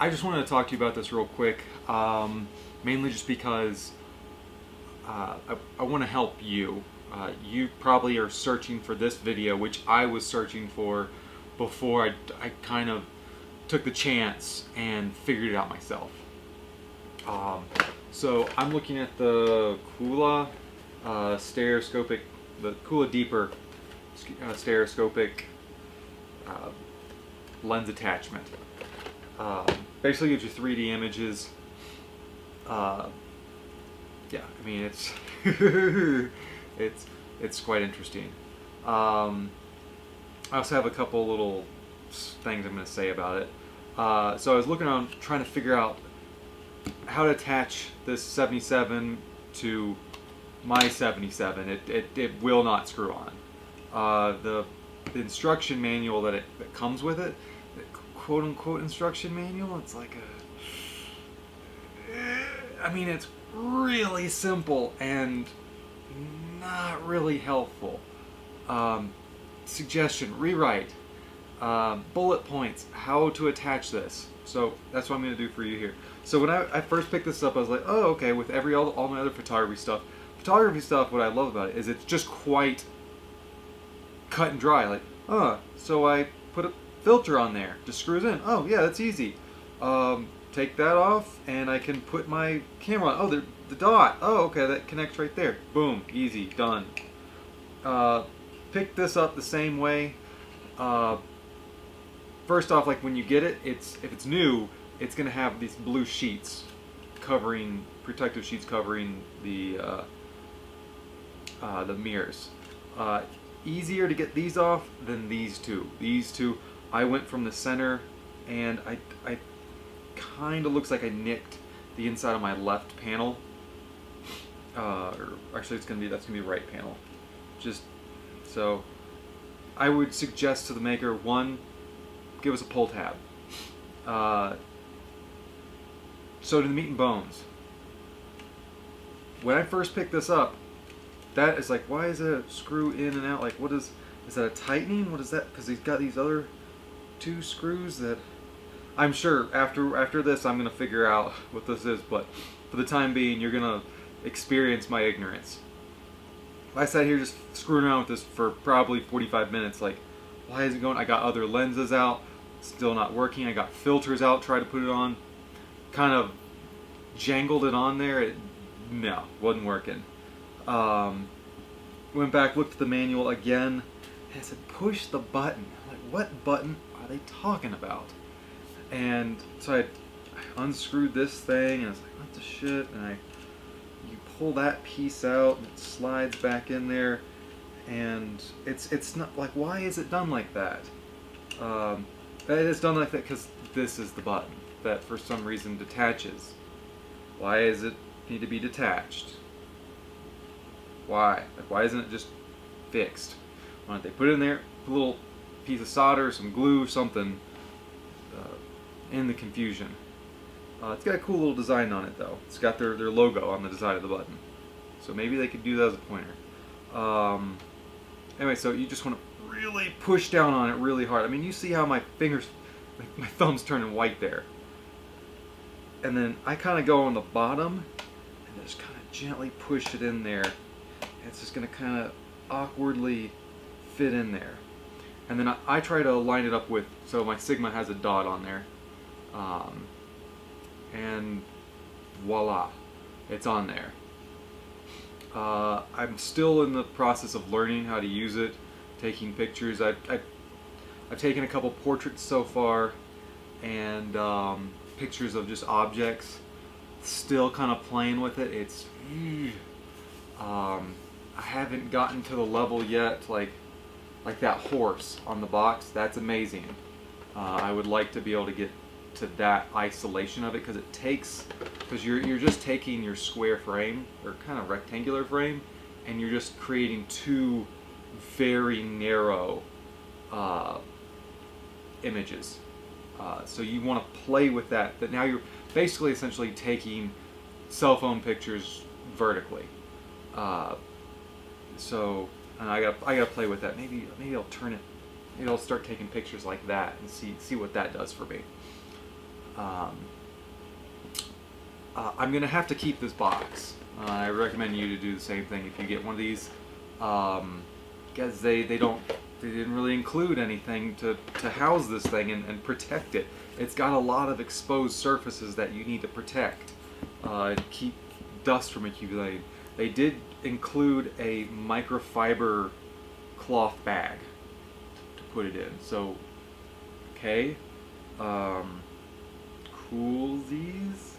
I just wanted to talk to you about this real quick, mainly just because I want to help you. You probably are searching for this video, which I was searching for before I kind of took the chance and figured it out myself. So I'm looking at the Kula stereoscopic, the Kula Deeper stereoscopic lens attachment. Basically gives you 3D images. Yeah, I mean it's it's quite interesting. I also have a couple little things I'm going to say about it. So I was looking around trying to figure out how to attach this 77 to my 77. It will not screw on. The instruction manual that comes with it, the quote unquote instruction manual, it's like I mean it's really simple and not really helpful. Suggestion, rewrite, bullet points, how to attach this. So that's what I'm going to do for you here. So when I first picked this up, I was like, oh, okay, with all my other photography stuff, what I love about it is it's just quite cut and dry. Like, so I put a filter on there, just screws in. Oh, yeah, that's easy. Take that off, and I can put my camera on. Oh, the dot. Oh, okay, that connects right there. Boom, easy, done. Pick this up the same way. First off, like when you get it, if it's new, it's gonna have these blue sheets covering, protective sheets covering the mirrors. Easier to get these off than these two. These two, I went from the center, and I kind of looks like I nicked the inside of my left panel. Or actually, that's gonna be right panel. Just so, I would suggest to the maker, one, give us a pull tab. So to the meat and bones. When I first picked this up, that is like, why is it a screw in and out? Like, what is that a tightening? What is that? Because he's got these other two screws that I'm sure after this I'm gonna figure out what this is, but for the time being you're gonna experience my ignorance. I sat here just screwing around with this for probably 45 minutes, like, why is it going? I got other lenses out, still not working. I got filters out, tried to put it on, kind of jangled it on there. No, wasn't working. Went back, looked at the manual again, and it said push the button. I'm like, what button are they talking about? And so I unscrewed this thing, and I was like, what the shit? And you pull that piece out, and it slides back in there, and it's not like, why is it done like that? It's done like that because this is the button that for some reason detaches. Why does it need to be detached? Why? Like, why isn't it just fixed? Why don't they put it in there, a little piece of solder, some glue, something, in the confusion. It's got a cool little design on it though. It's got their logo on the design of the button. So maybe they could do that as a pointer. Anyway, so you just want to really push down on it really hard. I mean, you see how my fingers, my thumb's turning white there. And then I kind of go on the bottom and just kind of gently push it in there. And it's just going to kind of awkwardly fit in there. And then I try to line it up with, so my Sigma has a dot on there. And voila, it's on there. I'm still in the process of learning how to use it, taking pictures. I've taken a couple portraits so far, and pictures of just objects. Still kind of playing with it. It's I haven't gotten to the level yet, like that horse on the box. That's amazing. I would like to be able to get to that isolation of it, because you're just taking your square frame or kind of rectangular frame, and you're just creating two very narrow images. So you want to play with that. But now you're basically essentially taking cell phone pictures vertically. So and I gotta play with that. Maybe I'll turn it. Maybe I'll start taking pictures like that and see what that does for me. Um, I'm gonna have to keep this box. I recommend you to do the same thing if you get one of these, because they didn't really include anything to house this thing and protect it. It's got a lot of exposed surfaces that you need to protect, keep dust from accumulating. They did include a microfiber cloth bag to put it in. So, okay, coolsies.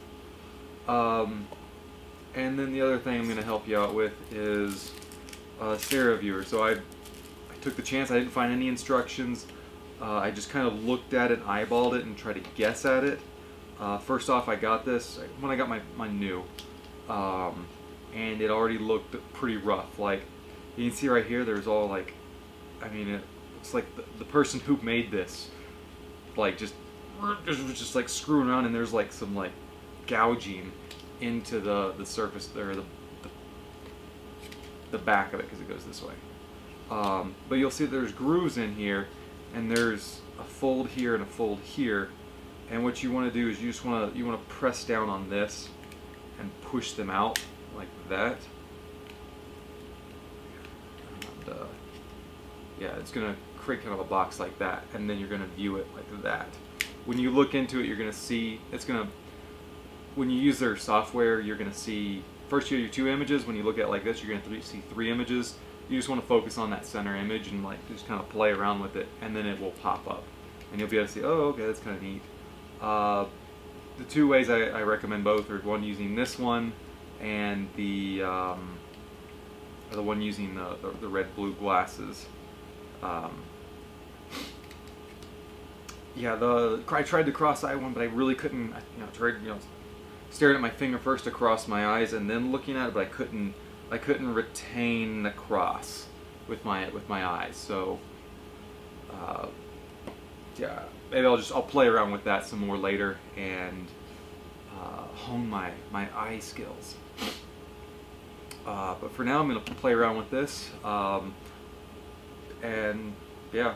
And then the other thing I'm going to help you out with is a stereo viewer. So I took the chance. I didn't find any instructions. I just kind of looked at it, eyeballed it, and tried to guess at it. First off, I got this when I got my new, and it already looked pretty rough. Like, you can see right here, there's all like, I mean, it looks like the person who made this, like, just like screwing around, and there's like some like gouging into the surface there, the back of it, because it goes this way. But you'll see there's grooves in here, and there's a fold here and a fold here. And what you want to do is you want to press down on this and push them out like that. And, yeah, it's gonna create kind of a box like that, and then you're gonna view it like that. When you look into it, you're gonna see when you use their software, you're gonna see first you have your 2 images. When you look at it like this, you're gonna see 3 images. You just want to focus on that center image and like just kind of play around with it, and then it will pop up, and you'll be able to see, oh, okay, that's kind of neat. The 2 ways I recommend both are one using this one, and the one using the red-blue glasses. Yeah, I tried the cross-eye one, but I really couldn't. Tried staring at my finger first across my eyes and then looking at it, but I couldn't retain the cross with my eyes. So yeah, maybe I'll play around with that some more later and hone my eye skills. But for now, I'm gonna play around with this, and yeah.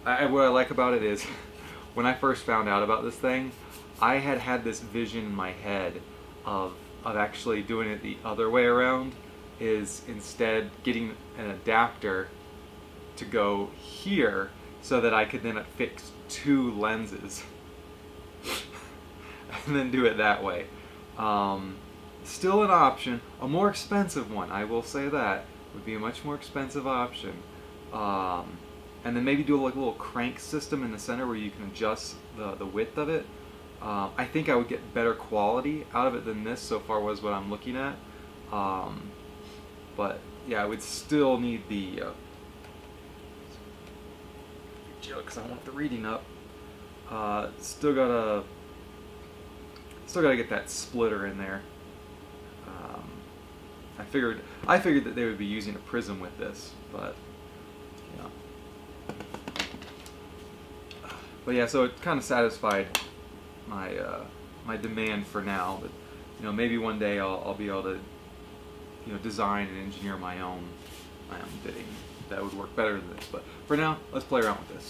What I like about it is, when I first found out about this thing, I had this vision in my head of actually doing it the other way around, is instead getting an adapter to go here so that I could then affix 2 lenses and then do it that way. Still an option, a more expensive one, I will say that, would be a much more expensive option. And then maybe do like a little crank system in the center where you can adjust the width of it. I think I would get better quality out of it than this so far was what I'm looking at. But yeah, I would still need the because I want the reading up. Still gotta get that splitter in there. I figured that they would be using a prism with this, but yeah. But yeah, so it kind of satisfied my my demand for now. But maybe one day I'll be able to design and engineer my own bidding that would work better than this. But for now, let's play around with this.